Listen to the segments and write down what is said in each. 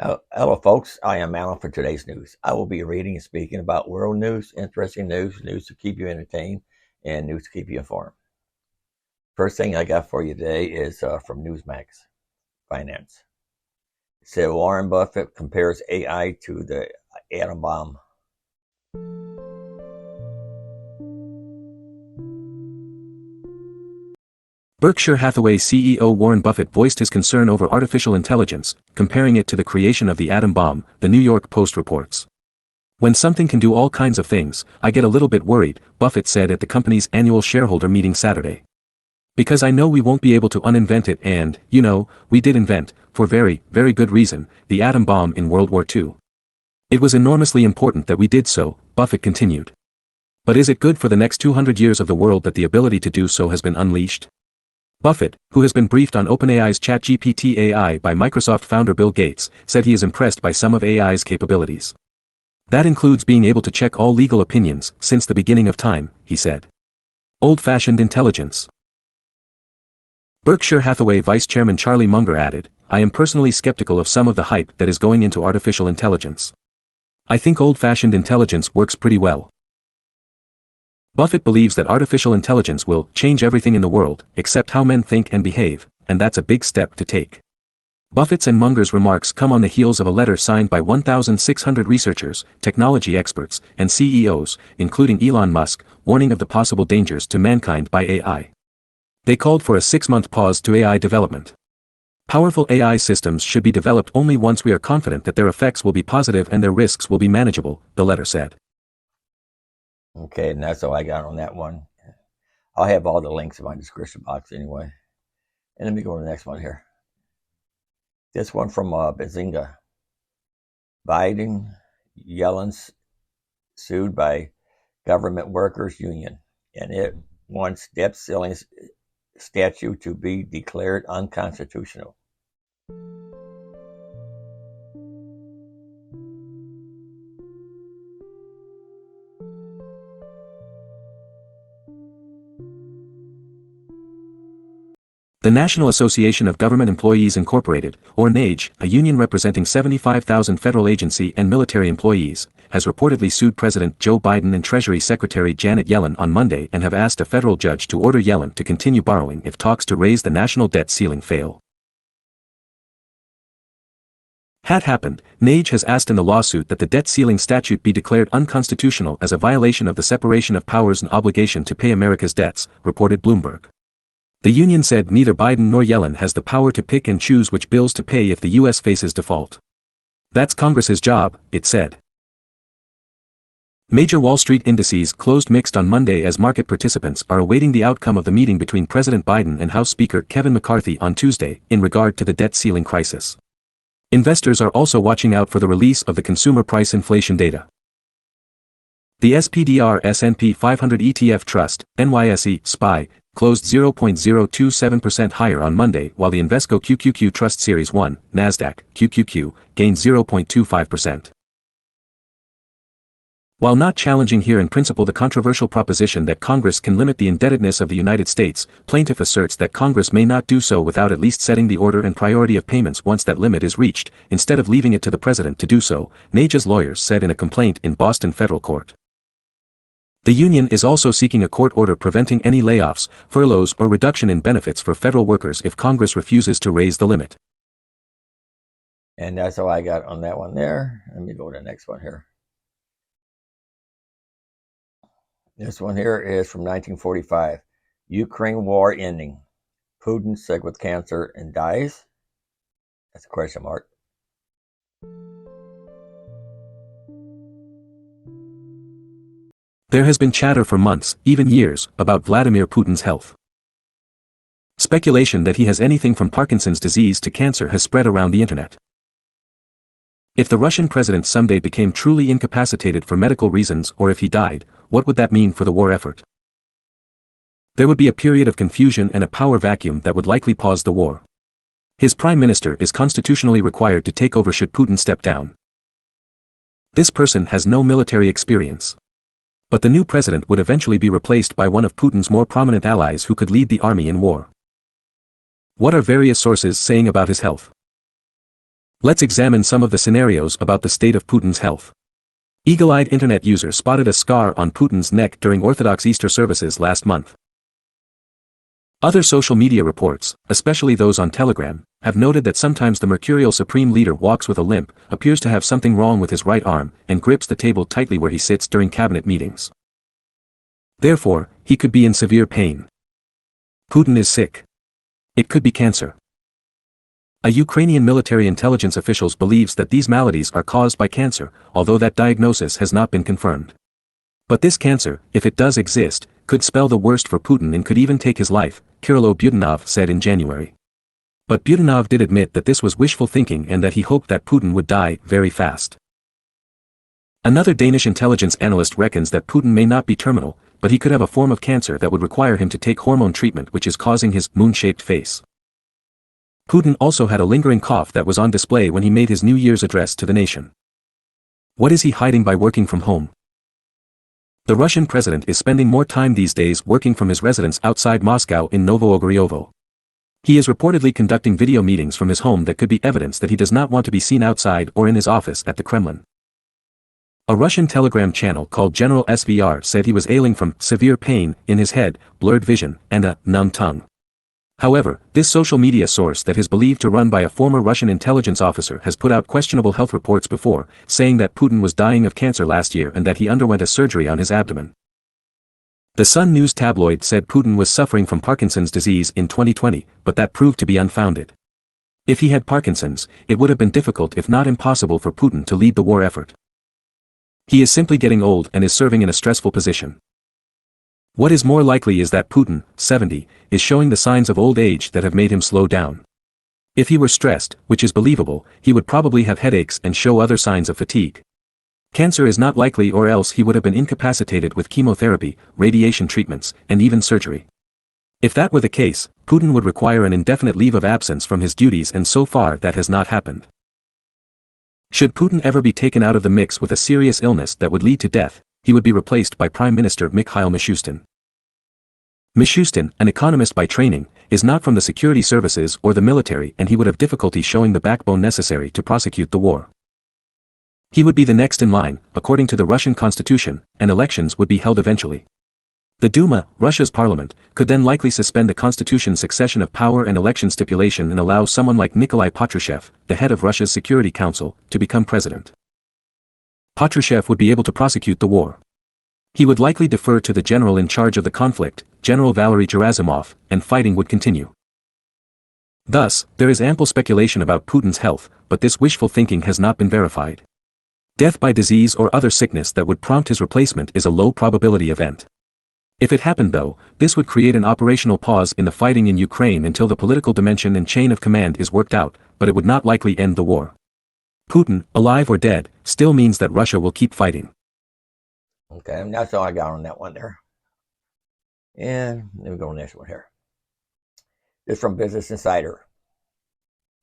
Hello, folks. I am Alan for today's news. I will be reading and speaking about world news, interesting news, news to keep you entertained, and news to keep you informed. First thing I got for you today is from Newsmax Finance. It said Warren Buffett compares AI to the atom bomb. Berkshire Hathaway CEO Warren Buffett voiced his concern over artificial intelligence, comparing it to the creation of the atom bomb, the New York Post reports. "When something can do all kinds of things, I get a little bit worried," Buffett said at the company's annual shareholder meeting Saturday. "Because I know we won't be able to uninvent it and, we did invent, for very, very good reason, the atom bomb in World War II. It was enormously important that we did so," Buffett continued. "But is it good for the next 200 years of the world that the ability to do so has been unleashed?" Buffett, who has been briefed on OpenAI's ChatGPT AI by Microsoft founder Bill Gates, said he is impressed by some of AI's capabilities. "That includes being able to check all legal opinions, since the beginning of time," he said. "Old-fashioned intelligence." Berkshire Hathaway Vice Chairman Charlie Munger added, "I am personally skeptical of some of the hype that is going into artificial intelligence. I think old-fashioned intelligence works pretty well." Buffett believes that artificial intelligence will change everything in the world, except how men think and behave, and that's a big step to take. Buffett's and Munger's remarks come on the heels of a letter signed by 1,600 researchers, technology experts, and CEOs, including Elon Musk, warning of the possible dangers to mankind by AI. They called for a 6-month pause to AI development. "Powerful AI systems should be developed only once we are confident that their effects will be positive and their risks will be manageable," the letter said. Okay, and that's all I got on that one. I'll have all the links in my description box anyway. And let me go to the next one here. This one from Bazinga. Biden, Yellen sued by government workers union, and it wants debt ceiling statute to be declared unconstitutional. The National Association of Government Employees Incorporated, or NAGE, a union representing 75,000 federal agency and military employees, has reportedly sued President Joe Biden and Treasury Secretary Janet Yellen on Monday and have asked a federal judge to order Yellen to continue borrowing if talks to raise the national debt ceiling fail. Had happened, NAGE has asked in the lawsuit that the debt ceiling statute be declared unconstitutional as a violation of the separation of powers and obligation to pay America's debts, reported Bloomberg. The union said neither Biden nor Yellen has the power to pick and choose which bills to pay if the U.S. faces default. "That's Congress's job," it said. Major Wall Street indices closed mixed on Monday as market participants are awaiting the outcome of the meeting between President Biden and House Speaker Kevin McCarthy on Tuesday in regard to the debt ceiling crisis. Investors are also watching out for the release of the consumer price inflation data. The SPDR S&P 500 ETF Trust, NYSE, SPY, closed 0.027% higher on Monday while the Invesco QQQ Trust Series 1, NASDAQ, QQQ, gained 0.25%. While not challenging here in principle the controversial proposition that Congress can limit the indebtedness of the United States, plaintiff asserts that Congress may not do so without at least setting the order and priority of payments once that limit is reached, instead of leaving it to the president to do so, NAGE's lawyers said in a complaint in Boston federal court. The union is also seeking a court order preventing any layoffs, furloughs or reduction in benefits for federal workers if Congress refuses to raise the limit. And that's all I got on that one there. Let me go to the next one here. This one here is from 1945. Ukraine war ending. Putin sick with cancer and dies? That's a question mark. There has been chatter for months, even years, about Vladimir Putin's health. Speculation that he has anything from Parkinson's disease to cancer has spread around the internet. If the Russian president someday became truly incapacitated for medical reasons or if he died, what would that mean for the war effort? There would be a period of confusion and a power vacuum that would likely pause the war. His prime minister is constitutionally required to take over should Putin step down. This person has no military experience. But the new president would eventually be replaced by one of Putin's more prominent allies who could lead the army in war. What are various sources saying about his health? Let's examine some of the scenarios about the state of Putin's health. Eagle-eyed internet user spotted a scar on Putin's neck during Orthodox Easter services last month. Other social media reports, especially those on Telegram, have noted that sometimes the mercurial supreme leader walks with a limp, appears to have something wrong with his right arm, and grips the table tightly where he sits during cabinet meetings. Therefore, he could be in severe pain. Putin is sick. It could be cancer. A Ukrainian military intelligence officials believes that these maladies are caused by cancer, although that diagnosis has not been confirmed. But this cancer, if it does exist, could spell the worst for Putin and could even take his life, Kirilo Budanov said in January. But Budanov did admit that this was wishful thinking and that he hoped that Putin would die very fast. Another Danish intelligence analyst reckons that Putin may not be terminal, but he could have a form of cancer that would require him to take hormone treatment which is causing his moon-shaped face. Putin also had a lingering cough that was on display when he made his New Year's address to the nation. What is he hiding by working from home? The Russian president is spending more time these days working from his residence outside Moscow in Novoogryovo. He is reportedly conducting video meetings from his home that could be evidence that he does not want to be seen outside or in his office at the Kremlin. A Russian Telegram channel called General SVR said he was ailing from severe pain in his head, blurred vision, and a numb tongue. However, this social media source that is believed to run by a former Russian intelligence officer has put out questionable health reports before, saying that Putin was dying of cancer last year and that he underwent a surgery on his abdomen. The Sun News tabloid said Putin was suffering from Parkinson's disease in 2020, but that proved to be unfounded. If he had Parkinson's, it would have been difficult if not impossible for Putin to lead the war effort. He is simply getting old and is serving in a stressful position. What is more likely is that Putin, 70, is showing the signs of old age that have made him slow down. If he were stressed, which is believable, he would probably have headaches and show other signs of fatigue. Cancer is not likely, or else he would have been incapacitated with chemotherapy, radiation treatments, and even surgery. If that were the case, Putin would require an indefinite leave of absence from his duties, and so far that has not happened. Should Putin ever be taken out of the mix with a serious illness that would lead to death, he would be replaced by Prime Minister Mikhail Mishustin. Mishustin, an economist by training, is not from the security services or the military, and he would have difficulty showing the backbone necessary to prosecute the war. He would be the next in line, according to the Russian constitution, and elections would be held eventually. The Duma, Russia's parliament, could then likely suspend the constitution's succession of power and election stipulation and allow someone like Nikolai Patrushev, the head of Russia's Security Council, to become president. Patrushev would be able to prosecute the war. He would likely defer to the general in charge of the conflict, General Valery Gerasimov, and fighting would continue. Thus, there is ample speculation about Putin's health, but this wishful thinking has not been verified. Death by disease or other sickness that would prompt his replacement is a low probability event. If it happened though, this would create an operational pause in the fighting in Ukraine until the political dimension and chain of command is worked out, but it would not likely end the war. Putin, alive or dead, still means that Russia will keep fighting. Okay, and that's all I got on that one there. And then we go to the next one here. This is from Business Insider.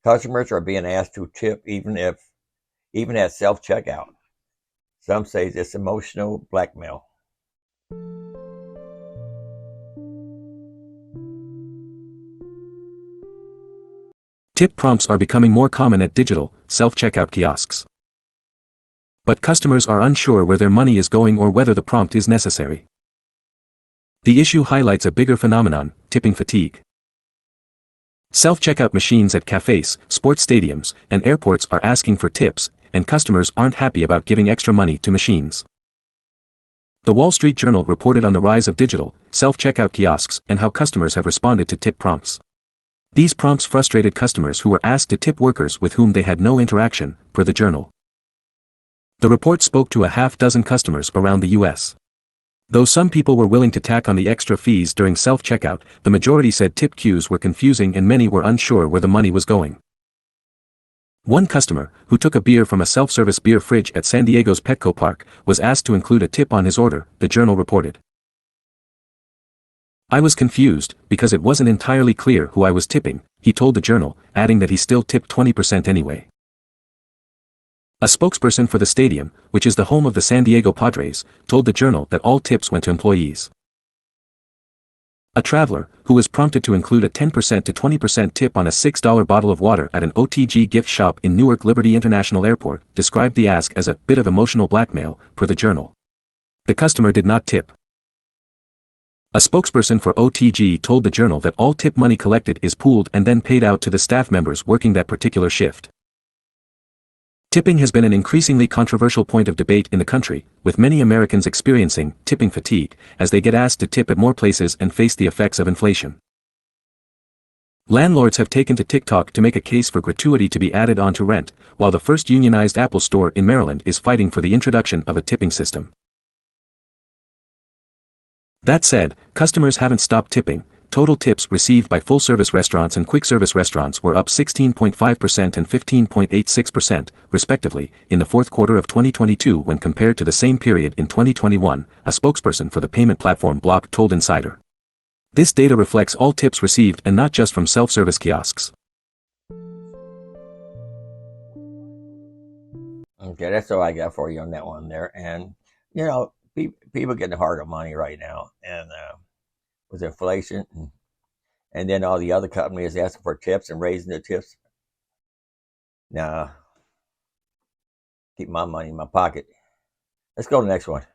Customers are being asked to tip even at self-checkout. Some say it's emotional blackmail. Tip prompts are becoming more common at digital, self-checkout kiosks. But customers are unsure where their money is going or whether the prompt is necessary. The issue highlights a bigger phenomenon, tipping fatigue. Self-checkout machines at cafes, sports stadiums, and airports are asking for tips, and customers aren't happy about giving extra money to machines. The Wall Street Journal reported on the rise of digital, self-checkout kiosks and how customers have responded to tip prompts. These prompts frustrated customers who were asked to tip workers with whom they had no interaction, per the journal. The report spoke to a half-dozen customers around the U.S. Though some people were willing to tack on the extra fees during self-checkout, the majority said tip queues were confusing and many were unsure where the money was going. One customer, who took a beer from a self-service beer fridge at San Diego's Petco Park, was asked to include a tip on his order, the journal reported. "I was confused, because it wasn't entirely clear who I was tipping," he told the journal, adding that he still tipped 20% anyway. A spokesperson for the stadium, which is the home of the San Diego Padres, told the journal that all tips went to employees. A traveler, who was prompted to include a 10% to 20% tip on a $6 bottle of water at an OTG gift shop in Newark Liberty International Airport, described the ask as a bit of emotional blackmail, per the Journal. The customer did not tip. A spokesperson for OTG told the Journal that all tip money collected is pooled and then paid out to the staff members working that particular shift. Tipping has been an increasingly controversial point of debate in the country, with many Americans experiencing tipping fatigue as they get asked to tip at more places and face the effects of inflation. Landlords have taken to TikTok to make a case for gratuity to be added onto rent, while the first unionized Apple store in Maryland is fighting for the introduction of a tipping system. That said, customers haven't stopped tipping. Total tips received by full-service restaurants and quick-service restaurants were up 16.5% and 15.86%, respectively, in the fourth quarter of 2022 when compared to the same period in 2021, a spokesperson for the payment platform Block told Insider. This data reflects all tips received and not just from self-service kiosks. Okay, that's all I got for you on that one there. And, people getting hard on money right now. And with inflation and then all the other companies asking for tips and raising the tips. Now, keep my money in my pocket. Let's go to the next one.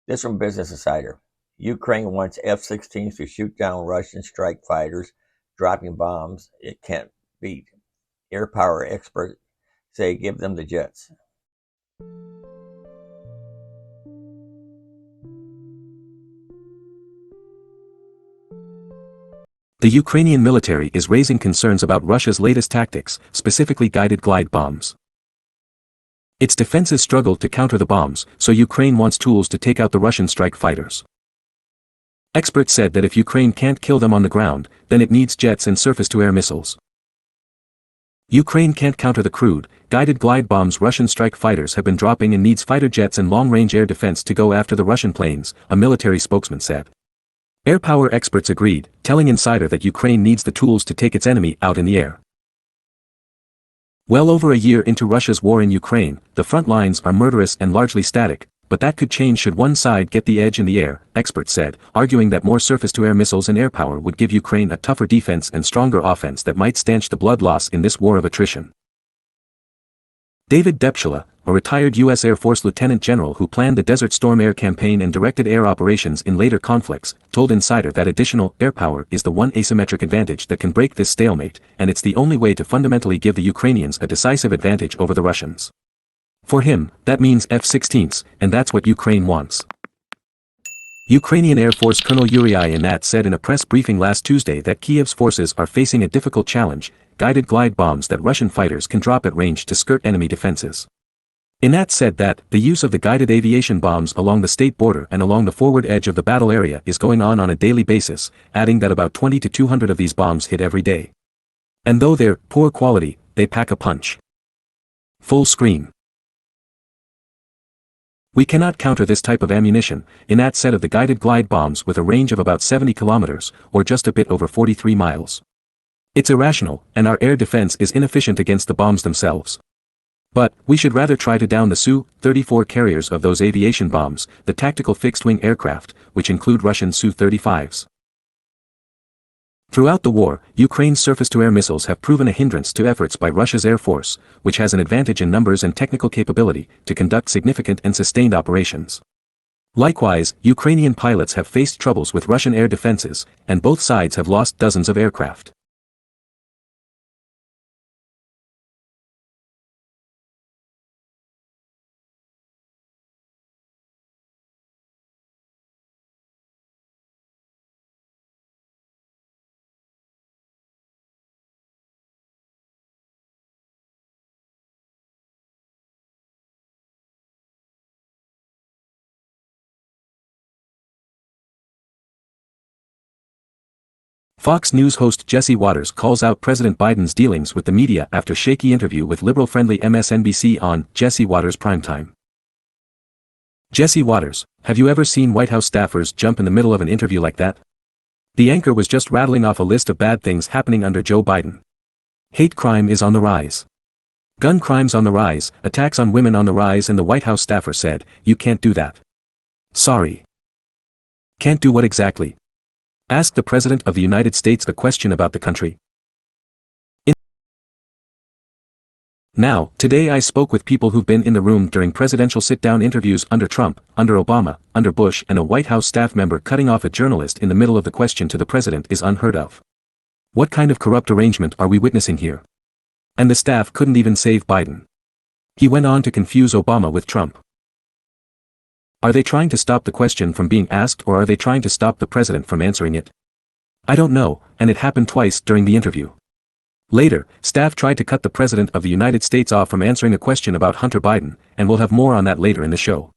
This from Business Insider. Ukraine wants F-16s to shoot down Russian strike fighters dropping bombs it can't beat. Airpower experts say give them the jets. The Ukrainian military is raising concerns about Russia's latest tactics, specifically guided glide bombs. Its defenses struggled to counter the bombs, so Ukraine wants tools to take out the Russian strike fighters. Experts said that if Ukraine can't kill them on the ground, then it needs jets and surface-to-air missiles. Ukraine can't counter the crude, guided glide bombs Russian strike fighters have been dropping and needs fighter jets and long-range air defense to go after the Russian planes, a military spokesman said. Airpower experts agreed, telling Insider that Ukraine needs the tools to take its enemy out in the air. Well over a year into Russia's war in Ukraine, the front lines are murderous and largely static, but that could change should one side get the edge in the air, experts said, arguing that more surface-to-air missiles and air power would give Ukraine a tougher defense and stronger offense that might stanch the blood loss in this war of attrition. David Depchula, a retired U.S. Air Force lieutenant general who planned the Desert Storm air campaign and directed air operations in later conflicts, told Insider that additional air power is the one asymmetric advantage that can break this stalemate, and it's the only way to fundamentally give the Ukrainians a decisive advantage over the Russians. For him, that means F-16s, and that's what Ukraine wants. Ukrainian Air Force Colonel Yuri Ilyinat said in a press briefing last Tuesday that Kiev's forces are facing a difficult challenge, guided glide bombs that Russian fighters can drop at range to skirt enemy defenses. Ilyinat said that the use of the guided aviation bombs along the state border and along the forward edge of the battle area is going on a daily basis, adding that about 20 to 200 of these bombs hit every day. And though they're poor quality, they pack a punch. Full screen. We cannot counter this type of ammunition, Ilyinat said of the guided glide bombs with a range of about 70 kilometers, or just a bit over 43 miles. It's irrational, and our air defense is inefficient against the bombs themselves. But, we should rather try to down the Su-34 carriers of those aviation bombs, the tactical fixed-wing aircraft, which include Russian Su-35s. Throughout the war, Ukraine's surface-to-air missiles have proven a hindrance to efforts by Russia's Air Force, which has an advantage in numbers and technical capability, to conduct significant and sustained operations. Likewise, Ukrainian pilots have faced troubles with Russian air defenses, and both sides have lost dozens of aircraft. Fox News host Jesse Watters calls out President Biden's dealings with the media after shaky interview with liberal-friendly MSNBC on Jesse Watters Primetime. Jesse Watters, have you ever seen White House staffers jump in the middle of an interview like that? The anchor was just rattling off a list of bad things happening under Joe Biden. Hate crime is on the rise. Gun crimes on the rise, attacks on women on the rise, and the White House staffer said, "You can't do that. Sorry." Can't do what exactly? Ask the President of the United States a question about the country. Now, today I spoke with people who've been in the room during presidential sit-down interviews under Trump, under Obama, under Bush, and a White House staff member cutting off a journalist in the middle of the question to the president is unheard of. What kind of corrupt arrangement are we witnessing here? And the staff couldn't even save Biden. He went on to confuse Obama with Trump. Are they trying to stop the question from being asked, or are they trying to stop the president from answering it? I don't know, and it happened twice during the interview. Later, staff tried to cut the President of the United States off from answering a question about Hunter Biden, and we'll have more on that later in the show.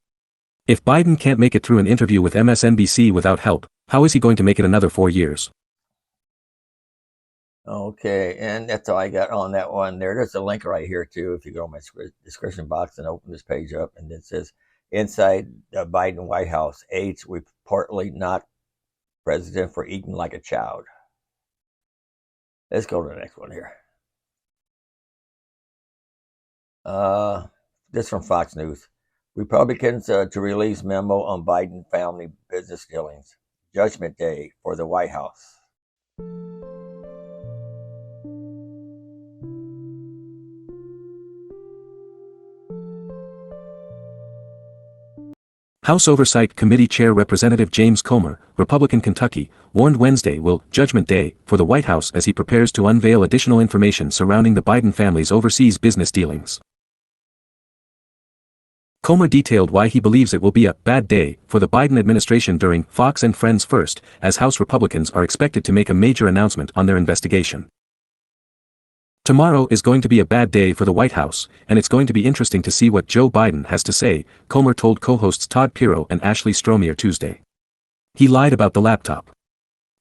If Biden can't make it through an interview with MSNBC without help, how is he going to make it another 4 years? Okay, and that's all I got on that one there. There's a link right here, too, if you go to my description box and open this page up, and it says, inside the Biden White House, aides reportedly not president for eating like a child. Let's go to the next one here. This from Fox News. Republicans to release memo on Biden family business dealings. Judgment Day for the White House. House Oversight Committee Chair Representative James Comer, Republican Kentucky, warned Wednesday will Judgment Day for the White House as he prepares to unveil additional information surrounding the Biden family's overseas business dealings. Comer detailed why he believes it will be a bad day for the Biden administration during Fox and Friends First, as House Republicans are expected to make a major announcement on their investigation. Tomorrow is going to be a bad day for the White House, and it's going to be interesting to see what Joe Biden has to say, Comer told co-hosts Todd Pirro and Ashley Stromier Tuesday. He lied about the laptop.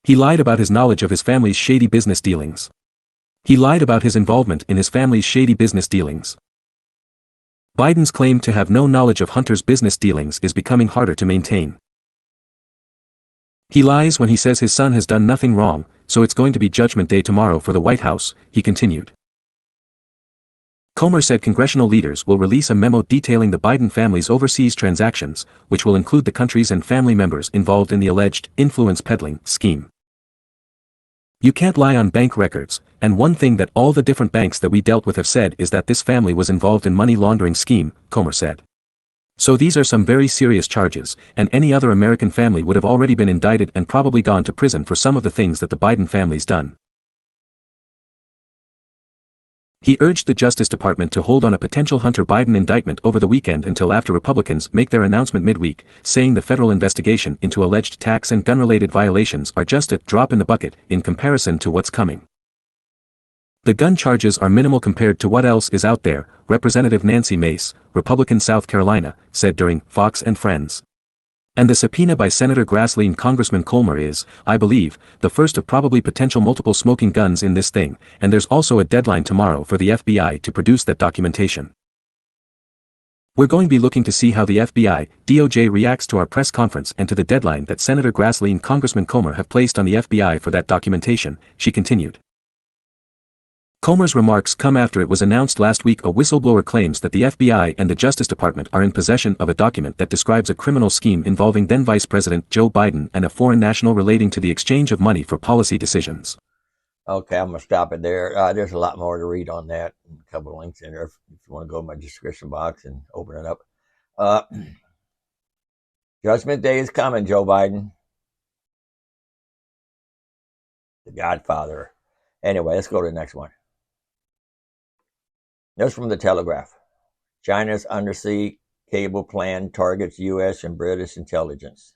He lied about his knowledge of his family's shady business dealings. He lied about his involvement in his family's shady business dealings. Biden's claim to have no knowledge of Hunter's business dealings is becoming harder to maintain. He lies when he says his son has done nothing wrong, so it's going to be Judgment Day tomorrow for the White House, he continued. Comer said congressional leaders will release a memo detailing the Biden family's overseas transactions, which will include the countries and family members involved in the alleged influence peddling scheme. You can't lie on bank records, and one thing that all the different banks that we dealt with have said is that this family was involved in money laundering scheme, Comer said. So these are some very serious charges, and any other American family would have already been indicted and probably gone to prison for some of the things that the Biden family's done. He urged the Justice Department to hold on a potential Hunter Biden indictment over the weekend until after Republicans make their announcement midweek, saying the federal investigation into alleged tax and gun-related violations are just a drop in the bucket in comparison to what's coming. The gun charges are minimal compared to what else is out there, Representative Nancy Mace, Republican South Carolina, said during Fox and Friends. And the subpoena by Senator Grassley and Congressman Comer is, I believe, the first of probably potential multiple smoking guns in this thing, and there's also a deadline tomorrow for the FBI to produce that documentation. We're going to be looking to see how the FBI, DOJ reacts to our press conference and to the deadline that Senator Grassley and Congressman Comer have placed on the FBI for that documentation, she continued. Comer's remarks come after it was announced last week a whistleblower claims that the FBI and the Justice Department are in possession of a document that describes a criminal scheme involving then Vice President Joe Biden and a foreign national relating to the exchange of money for policy decisions. Okay, I'm going to stop it there. There's a lot more to read on that. A couple of links in there if you want to go in my description box and open it up. Judgment Day is coming, Joe Biden. The Godfather. Anyway, let's go to the next one. This from the Telegraph. China's undersea cable plan targets U.S. and British intelligence.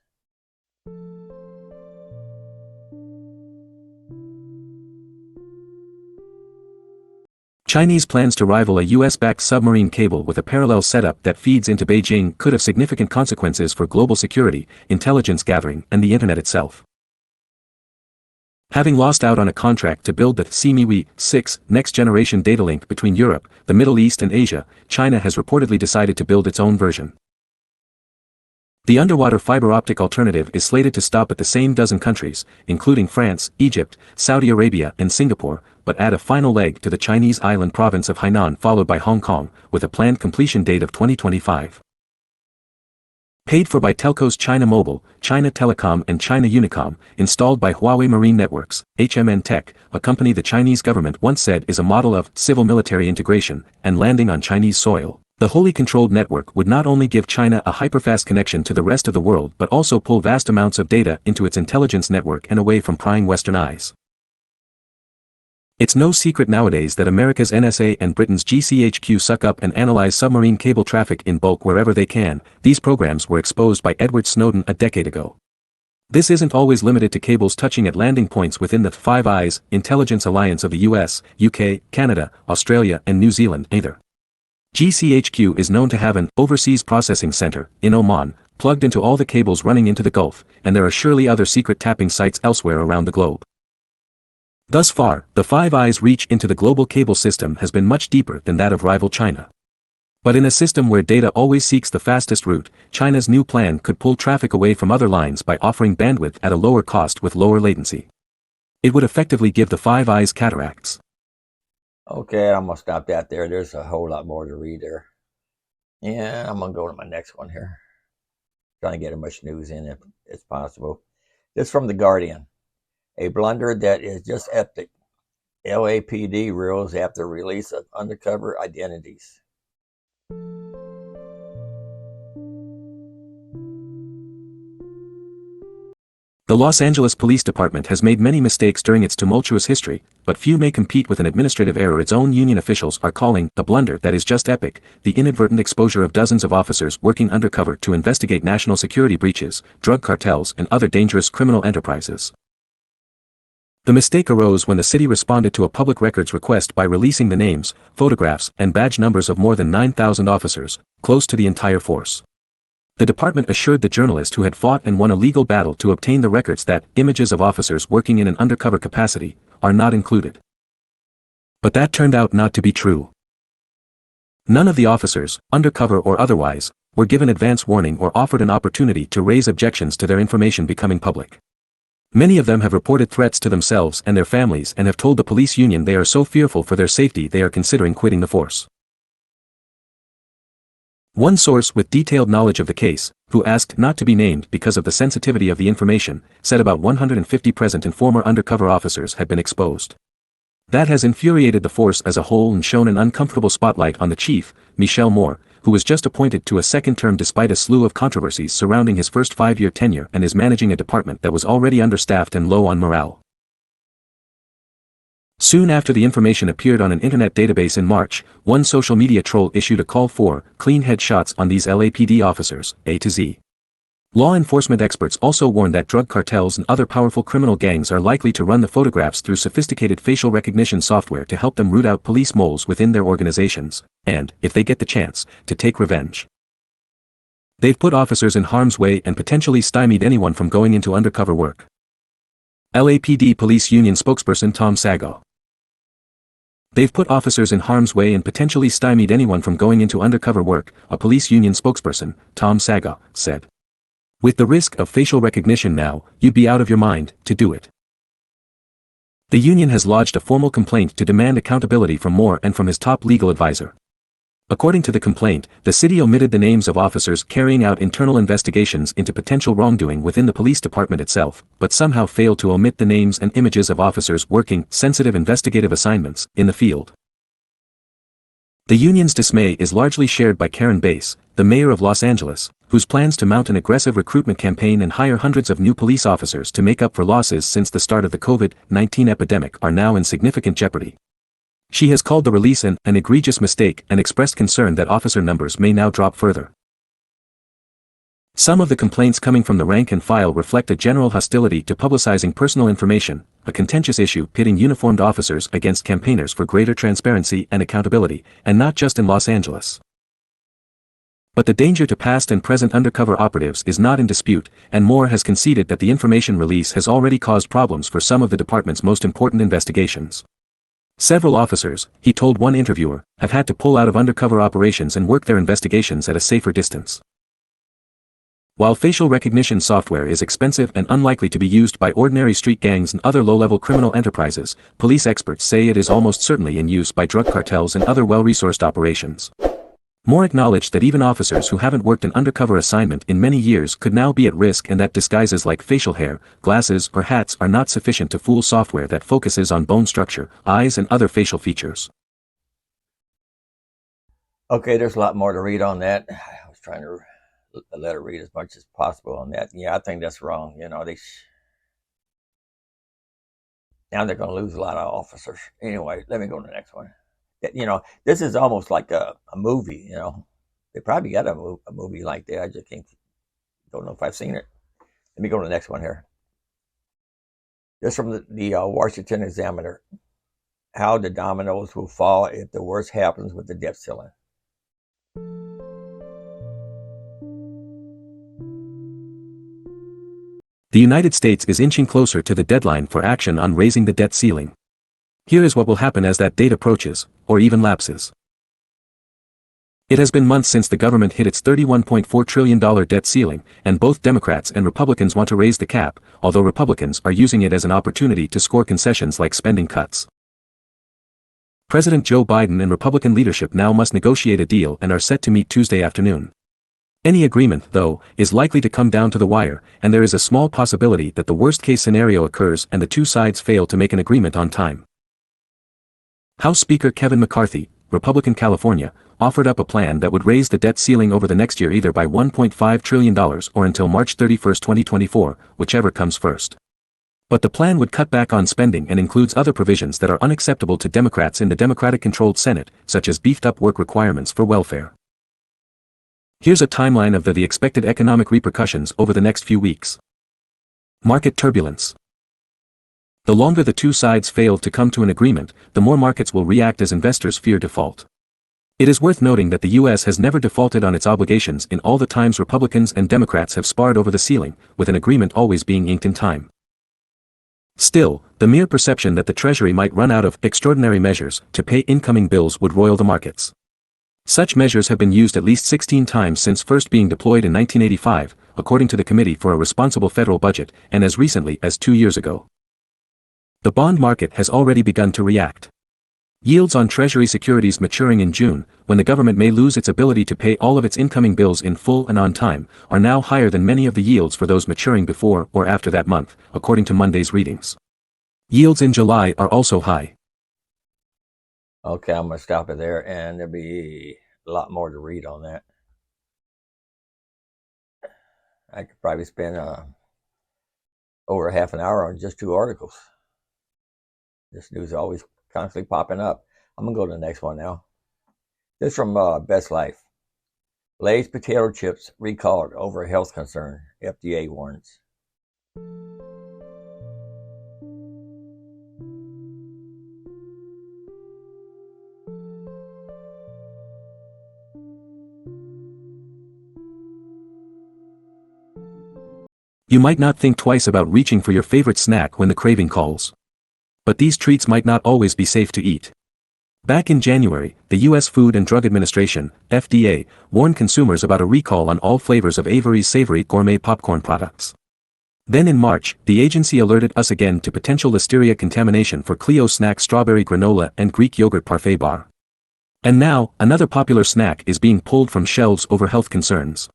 Chinese plans to rival a U.S.-backed submarine cable with a parallel setup that feeds into Beijing could have significant consequences for global security, intelligence gathering, and the Internet itself. Having lost out on a contract to build the CMIWI 6 next-generation data link between Europe, the Middle East and Asia, China has reportedly decided to build its own version. The underwater fiber optic alternative is slated to stop at the same dozen countries, including France, Egypt, Saudi Arabia and Singapore, but add a final leg to the Chinese island province of Hainan followed by Hong Kong, with a planned completion date of 2025. Paid for by telcos China Mobile, China Telecom and China Unicom, installed by Huawei Marine Networks, HMN Tech, a company the Chinese government once said is a model of civil-military integration, and landing on Chinese soil. The wholly controlled network would not only give China a hyperfast connection to the rest of the world but also pull vast amounts of data into its intelligence network and away from prying Western eyes. It's no secret nowadays that America's NSA and Britain's GCHQ suck up and analyze submarine cable traffic in bulk wherever they can. These programs were exposed by Edward Snowden a decade ago. This isn't always limited to cables touching at landing points within the Five Eyes intelligence alliance of the US, UK, Canada, Australia and New Zealand either. GCHQ is known to have an overseas processing center in Oman, plugged into all the cables running into the Gulf, and there are surely other secret tapping sites elsewhere around the globe. Thus far, the Five Eyes' reach into the global cable system has been much deeper than that of rival China. But in a system where data always seeks the fastest route, China's new plan could pull traffic away from other lines by offering bandwidth at a lower cost with lower latency. It would effectively give the Five Eyes cataracts. Okay, I'm going to stop that there. There's a whole lot more to read there. Yeah, I'm going to go to my next one here. Trying to get as much news in as possible. This from The Guardian. A blunder that is just epic. LAPD rules after release of undercover identities. The Los Angeles Police Department has made many mistakes during its tumultuous history, but few may compete with an administrative error its own union officials are calling a blunder that is just epic, the inadvertent exposure of dozens of officers working undercover to investigate national security breaches, drug cartels and other dangerous criminal enterprises. The mistake arose when the city responded to a public records request by releasing the names, photographs, and badge numbers of more than 9,000 officers, close to the entire force. The department assured the journalist who had fought and won a legal battle to obtain the records that images of officers working in an undercover capacity are not included. But that turned out not to be true. None of the officers, undercover or otherwise, were given advance warning or offered an opportunity to raise objections to their information becoming public. Many of them have reported threats to themselves and their families and have told the police union they are so fearful for their safety they are considering quitting the force. One source with detailed knowledge of the case, who asked not to be named because of the sensitivity of the information, said about 150 present and former undercover officers had been exposed. That has infuriated the force as a whole and shown an uncomfortable spotlight on the chief, Michelle Moore, who was just appointed to a second term despite a slew of controversies surrounding his first 5-year tenure and is managing a department that was already understaffed and low on morale. Soon after the information appeared on an internet database in March, one social media troll issued a call for clean headshots on these LAPD officers, A to Z. Law enforcement experts also warned that drug cartels and other powerful criminal gangs are likely to run the photographs through sophisticated facial recognition software to help them root out police moles within their organizations, and, if they get the chance, to take revenge. They've put officers in harm's way and potentially stymied anyone from going into undercover work. LAPD Police Union spokesperson Tom Sago. They've put officers in harm's way and potentially stymied anyone from going into undercover work, a police union spokesperson, Tom Sago, said. With the risk of facial recognition now, you'd be out of your mind to do it. The union has lodged a formal complaint to demand accountability from Moore and from his top legal advisor. According to the complaint, the city omitted the names of officers carrying out internal investigations into potential wrongdoing within the police department itself, but somehow failed to omit the names and images of officers working sensitive investigative assignments in the field. The union's dismay is largely shared by Karen Bass, the mayor of Los Angeles, whose plans to mount an aggressive recruitment campaign and hire hundreds of new police officers to make up for losses since the start of the COVID-19 epidemic are now in significant jeopardy. She has called the release an egregious mistake and expressed concern that officer numbers may now drop further. Some of the complaints coming from the rank and file reflect a general hostility to publicizing personal information, a contentious issue pitting uniformed officers against campaigners for greater transparency and accountability, and not just in Los Angeles. But the danger to past and present undercover operatives is not in dispute, and Moore has conceded that the information release has already caused problems for some of the department's most important investigations. Several officers, he told one interviewer, have had to pull out of undercover operations and work their investigations at a safer distance. While facial recognition software is expensive and unlikely to be used by ordinary street gangs and other low-level criminal enterprises, police experts say it is almost certainly in use by drug cartels and other well-resourced operations. Moore acknowledged that even officers who haven't worked an undercover assignment in many years could now be at risk and that disguises like facial hair, glasses, or hats are not sufficient to fool software that focuses on bone structure, eyes, and other facial features. Okay, there's a lot more to read on that. I was trying to let her read as much as possible on that. Yeah, I think that's wrong. Now they're going to lose a lot of officers. Anyway, let me go to the next one. This is almost like a movie. They probably got a movie like that. I just don't know if I've seen it. Let me go to the next one here. This from the Washington Examiner. How the dominoes will fall if the worst happens with the debt ceiling. The United States is inching closer to the deadline for action on raising the debt ceiling. Here is what will happen as that date approaches, or even lapses. It has been months since the government hit its $31.4 trillion debt ceiling, and both Democrats and Republicans want to raise the cap, although Republicans are using it as an opportunity to score concessions like spending cuts. President Joe Biden and Republican leadership now must negotiate a deal and are set to meet Tuesday afternoon. Any agreement, though, is likely to come down to the wire, and there is a small possibility that the worst-case scenario occurs and the two sides fail to make an agreement on time. House Speaker Kevin McCarthy, Republican California, offered up a plan that would raise the debt ceiling over the next year either by $1.5 trillion or until March 31, 2024, whichever comes first. But the plan would cut back on spending and includes other provisions that are unacceptable to Democrats in the Democratic-controlled Senate, such as beefed-up work requirements for welfare. Here's a timeline of the expected economic repercussions over the next few weeks. Market turbulence. The longer the two sides fail to come to an agreement, the more markets will react as investors fear default. It is worth noting that the U.S. has never defaulted on its obligations in all the times Republicans and Democrats have sparred over the ceiling, with an agreement always being inked in time. Still, the mere perception that the Treasury might run out of extraordinary measures to pay incoming bills would roil the markets. Such measures have been used at least 16 times since first being deployed in 1985, according to the Committee for a Responsible Federal Budget, and as recently as 2 years ago. The bond market has already begun to react. Yields on Treasury securities maturing in June, when the government may lose its ability to pay all of its incoming bills in full and on time, are now higher than many of the yields for those maturing before or after that month, according to Monday's readings. Yields in July are also high. Okay, I'm going to stop it there, and there'll be a lot more to read on that. I could probably spend over half an hour on just 2 articles. This news is always constantly popping up. I'm going to go to the next one now. This from Best Life. Lay's potato chips recalled over health concern, FDA warns. You might not think twice about reaching for your favorite snack when the craving calls. But these treats might not always be safe to eat. Back in January, the U.S. Food and Drug Administration, FDA, warned consumers about a recall on all flavors of Avery's savory gourmet popcorn products. Then in March, the agency alerted us again to potential listeria contamination for Clio Snack strawberry granola and Greek yogurt parfait bar. And now, another popular snack is being pulled from shelves over health concerns.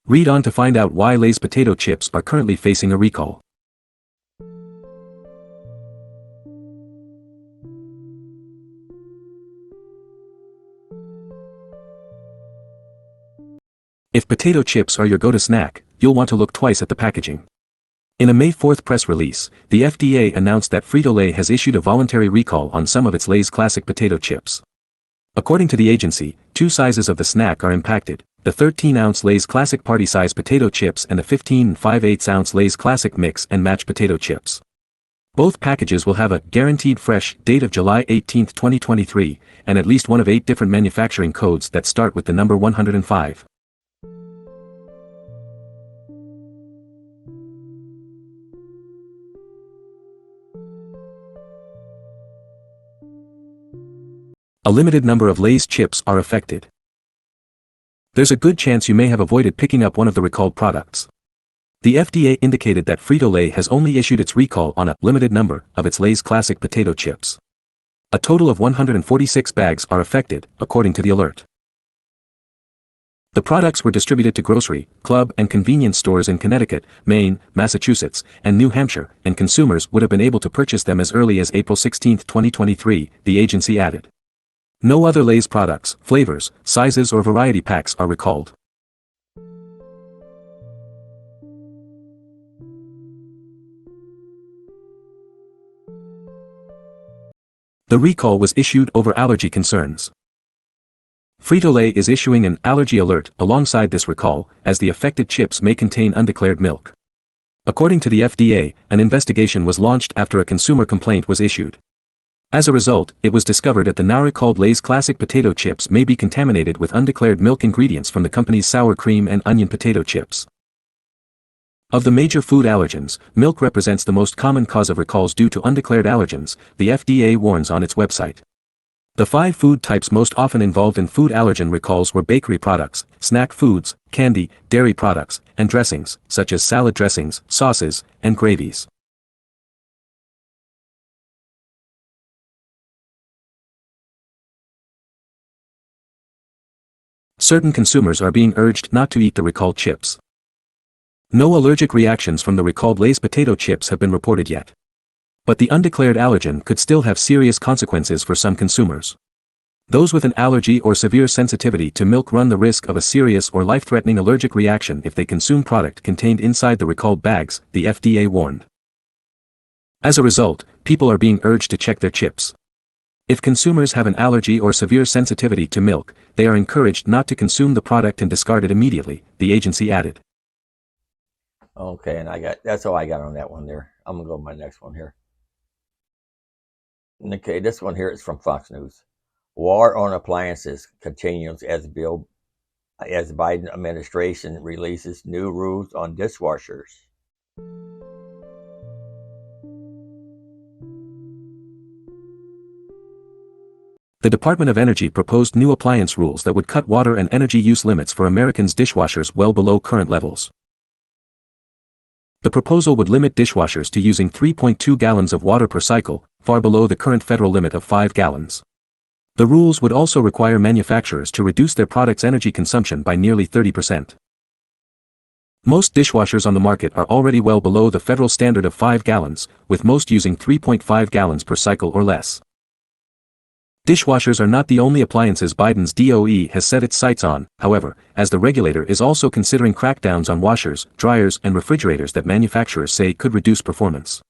Read on to find out why Lay's potato chips are currently facing a recall. If potato chips are your go-to snack, you'll want to look twice at the packaging. In a May 4th press release, the FDA announced that Frito-Lay has issued a voluntary recall on some of its Lay's classic potato chips. According to the agency, 2 sizes of the snack are impacted, the 13-ounce Lay's Classic Party Size potato chips and the 15 5/8-ounce Lay's Classic Mix and Match potato chips. Both packages will have a guaranteed fresh date of July 18, 2023, and at least one of 8 different manufacturing codes that start with the number 105. A limited number of Lay's chips are affected. There's a good chance you may have avoided picking up one of the recalled products. The FDA indicated that Frito-Lay has only issued its recall on a limited number of its Lay's classic potato chips. A total of 146 bags are affected, according to the alert. The products were distributed to grocery, club and convenience stores in Connecticut, Maine, Massachusetts, and New Hampshire, and consumers would have been able to purchase them as early as April 16, 2023, the agency added. No other Lay's products, flavors, sizes or variety packs are recalled. The recall was issued over allergy concerns. Frito-Lay is issuing an allergy alert alongside this recall, as the affected chips may contain undeclared milk. According to the FDA, an investigation was launched after a consumer complaint was issued. As a result, it was discovered that the now recalled Lay's classic potato chips may be contaminated with undeclared milk ingredients from the company's sour cream and onion potato chips. Of the major food allergens, milk represents the most common cause of recalls due to undeclared allergens, the FDA warns on its website. The 5 food types most often involved in food allergen recalls were bakery products, snack foods, candy, dairy products, and dressings, such as salad dressings, sauces, and gravies. Certain consumers are being urged not to eat the recalled chips. No allergic reactions from the recalled Lay's potato chips have been reported yet. But the undeclared allergen could still have serious consequences for some consumers. Those with an allergy or severe sensitivity to milk run the risk of a serious or life-threatening allergic reaction if they consume product contained inside the recalled bags, the FDA warned. As a result, people are being urged to check their chips. If consumers have an allergy or severe sensitivity to milk, they are encouraged not to consume the product and discard it immediately, the agency added. Okay, and that's all I got on that one there. I'm gonna go to my next one here. Okay, this one here is from Fox News. War on appliances continues as Biden administration releases new rules on dishwashers. The Department of Energy proposed new appliance rules that would cut water and energy use limits for Americans' dishwashers well below current levels. The proposal would limit dishwashers to using 3.2 gallons of water per cycle, far below the current federal limit of 5 gallons. The rules would also require manufacturers to reduce their products' energy consumption by nearly 30%. Most dishwashers on the market are already well below the federal standard of 5 gallons, with most using 3.5 gallons per cycle or less. Dishwashers are not the only appliances Biden's DOE has set its sights on, however, as the regulator is also considering crackdowns on washers, dryers, and refrigerators that manufacturers say could reduce performance.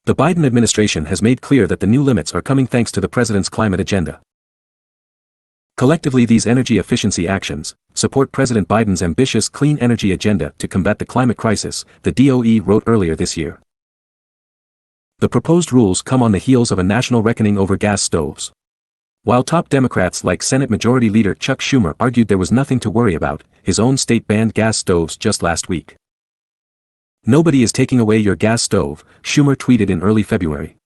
The Biden administration has made clear that the new limits are coming thanks to the president's climate agenda. Collectively, these energy efficiency actions support President Biden's ambitious clean energy agenda to combat the climate crisis, the DOE wrote earlier this year. The proposed rules come on the heels of a national reckoning over gas stoves. While top Democrats like Senate Majority Leader Chuck Schumer argued there was nothing to worry about, his own state banned gas stoves just last week. "Nobody is taking away your gas stove," Schumer tweeted in early February.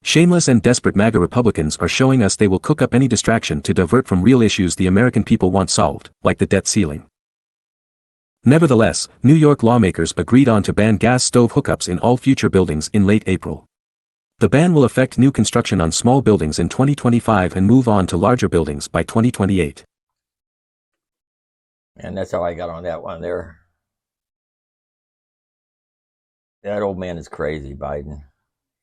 "Shameless and desperate MAGA Republicans are showing us they will cook up any distraction to divert from real issues the American people want solved, like the debt ceiling." Nevertheless, New York lawmakers agreed on to ban gas stove hookups in all future buildings in late April. The ban will affect new construction on small buildings in 2025 and move on to larger buildings by 2028. And that's all I got on that one there. That old man is crazy, Biden.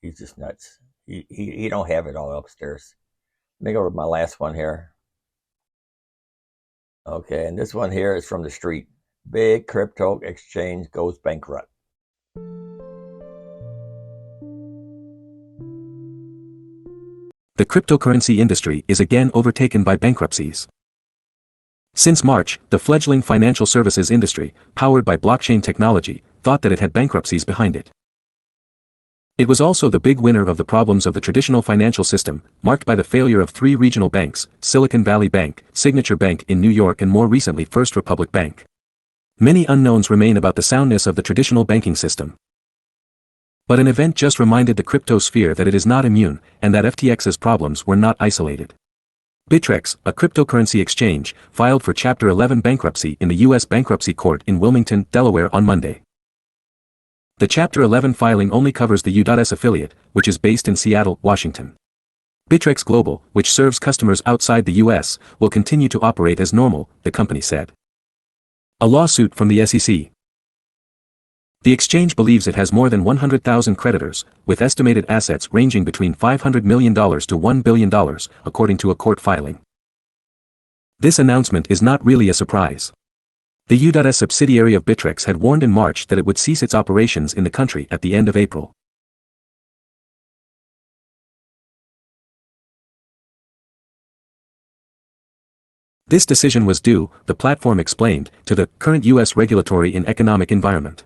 He's just nuts. He don't have it all upstairs. Let me go to my last one here. Okay, and this one here is from the street. Big crypto exchange goes bankrupt. The cryptocurrency industry is again overtaken by bankruptcies. Since March, the fledgling financial services industry, powered by blockchain technology, thought that it had bankruptcies behind it. It was also the big winner of the problems of the traditional financial system, marked by the failure of 3 regional banks, Silicon Valley Bank, Signature Bank in New York and more recently First Republic Bank. Many unknowns remain about the soundness of the traditional banking system. But an event just reminded the crypto sphere that it is not immune, and that FTX's problems were not isolated. Bittrex, a cryptocurrency exchange, filed for Chapter 11 bankruptcy in the U.S. Bankruptcy Court in Wilmington, Delaware on Monday. The Chapter 11 filing only covers the U.S. affiliate, which is based in Seattle, Washington. Bittrex Global, which serves customers outside the U.S., will continue to operate as normal, the company said. A lawsuit from the SEC. The exchange believes it has more than 100,000 creditors, with estimated assets ranging between $500 million to $1 billion, according to a court filing. This announcement is not really a surprise. The U.S. subsidiary of Bittrex had warned in March that it would cease its operations in the country at the end of April. This decision was due, the platform explained, to the current U.S. regulatory and economic environment.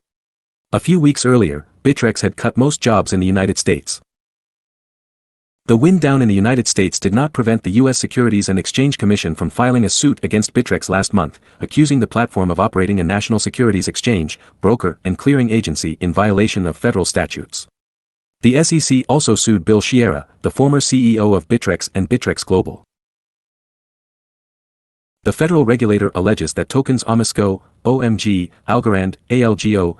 A few weeks earlier, Bittrex had cut most jobs in the United States. The wind down in the United States did not prevent the U.S. Securities and Exchange Commission from filing a suit against Bittrex last month, accusing the platform of operating a national securities exchange, broker, and clearing agency in violation of federal statutes. The SEC also sued Bill Sciarra, the former CEO of Bittrex and Bittrex Global. The federal regulator alleges that tokens OMISCO, OMG, Algorand, ALGO,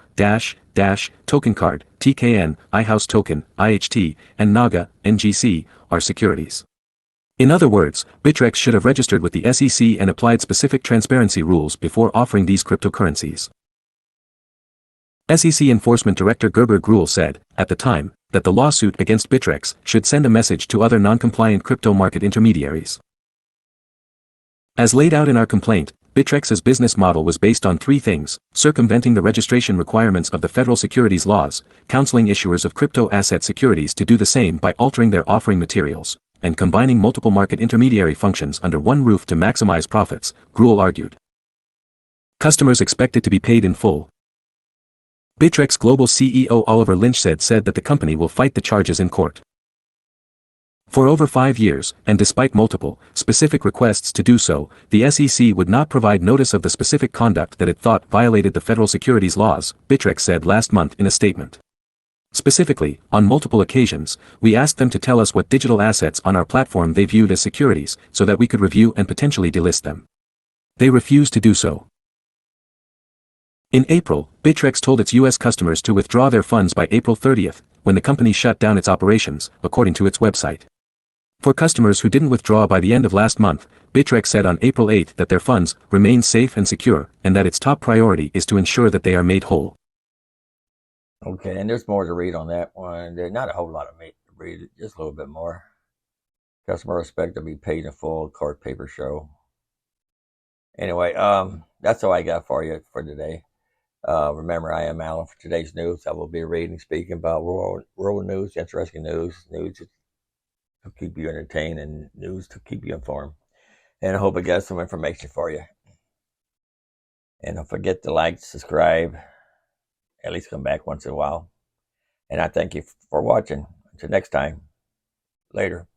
Token Card, TKN, iHouse Token, IHT, and NAGA, NGC, are securities. In other words, Bittrex should have registered with the SEC and applied specific transparency rules before offering these cryptocurrencies. SEC Enforcement Director Gerber Gruhl said, at the time, that the lawsuit against Bittrex should send a message to other non-compliant crypto market intermediaries. As laid out in our complaint, Bittrex's business model was based on three things: circumventing the registration requirements of the federal securities laws, counseling issuers of crypto asset securities to do the same by altering their offering materials, and combining multiple market intermediary functions under one roof to maximize profits, Gruhl argued. Customers expected to be paid in full. Bittrex Global CEO Oliver Lynch said that the company will fight the charges in court. For over 5 years, and despite multiple, specific requests to do so, the SEC would not provide notice of the specific conduct that it thought violated the federal securities laws, Bittrex said last month in a statement. Specifically, on multiple occasions, we asked them to tell us what digital assets on our platform they viewed as securities, so that we could review and potentially delist them. They refused to do so. In April, Bittrex told its U.S. customers to withdraw their funds by April 30th, when the company shut down its operations, according to its website. For customers who didn't withdraw by the end of last month, Bittrex said on April 8 that their funds remain safe and secure, and that its top priority is to ensure that they are made whole. Okay, and there's more to read on that one. There's not a whole lot of me to read, just a little bit more. Customer expect to be paid in full, court paper show. Anyway, that's all I got for you for today. Remember, I am Alan for today's news. I will be reading, speaking about world news, interesting news to keep you entertained and news to keep you informed. And I hope I got some information for you. And don't forget to like, subscribe, at least come back once in a while. And I thank you for watching. Until next time, later.